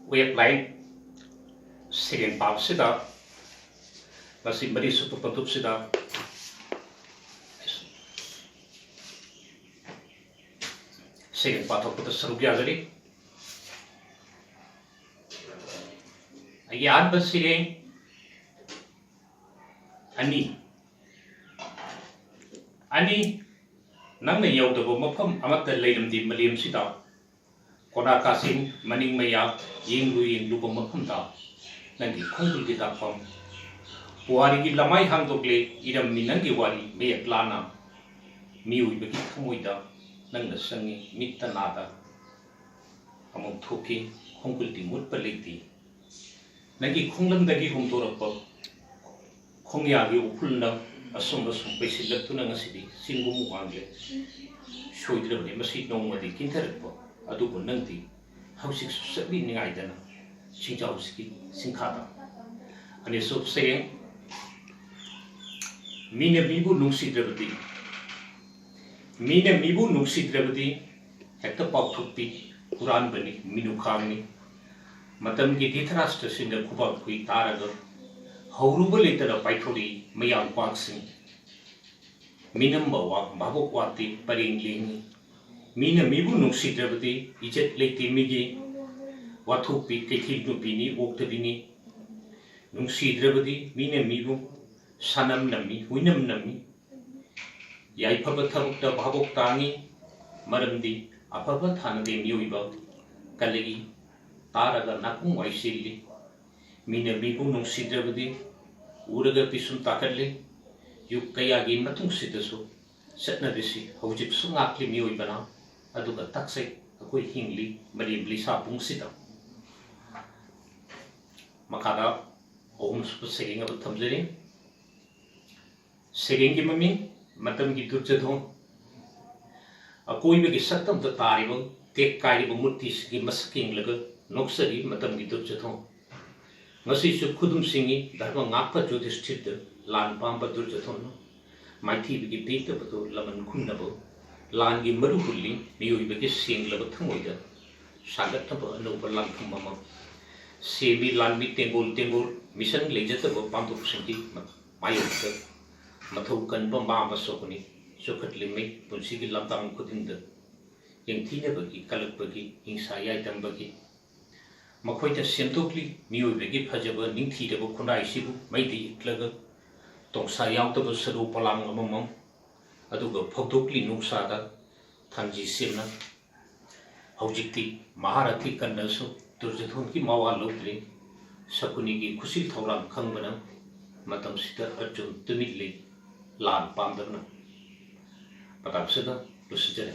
Web line second pop sida basi mari sutu patup sida second part of the sarugya jadi ayat basireng ani nangna yaudabo mafam amata leiram di malim sida kona kasing maning maya yinglu mafam da nangi khongul di tapam puari gi lamai hangdokle iram ni nangi wari me plana miui bagi thamoida nangna sangi mitta nada among thoki khongul di mut paliti nangi khonglam dagi humtorapa khongya gi upulna asum paisilak tu nang asidi singum wangle shoidra ne masi nongmadi kintarpa adubu nangti hausik sabi ningai dana singjau ski singkhada ani so saying mine bibu nungsi drabadi hekta paukthukpi quran bani minu khangni matam gi dithrashtra sinda khubak kui taraga hauruba letara paithori mayang kwaksing minam bawa babok wati paringling mina mibu nungsi drabadi ijet leti migi wathupi kekhil nupini oktabini nungsi drabadi mina mibu sanam nami huinam nami yai phaba thabukta babok tangi maramdi aphaba thanade mioiba kalegi taraga nakung waisilli mina mibu nungsi drabadi uraga pisum takadle yuk kaya gi matung sidasu satna disi hojik sungakli mioibana aduga taksai akoi hingli marimli sapung sida makada om seging abu thamjari seging gi mami matam gi durjadhon akoi be gi saktam ta taribo tek kai bo murti gi masking laga noksari matam gi durjadhon ngasi su khudum singi dharma ngakpa jodhishthir lan pamba durjadhon maithi bi gi deita batu laman khunnabo lan gi maru hulli miyoi be gi sing laba thangoida sagat thabo anoba lan thumama sebi lan bi tengol mission lejata bo pantu singi mayokta mathau kan ba masokuni sokhat limai punsi gi lamtang khudinda yengthine bagi kalak bagi hingsa yai tam bagi makoita sentokli miyoi be gi phajaba ningthi de bo khundai sibu maidi itlaga tongsa yautaba saru palang amamam aduga phokdokli nuksada thanji simna haujikti maharathi kandasu durjadhon ki mawa lodri sakuni gi khusil thauram khangbana matam sita arjun tumidli lan pamdarna patapsada lusjare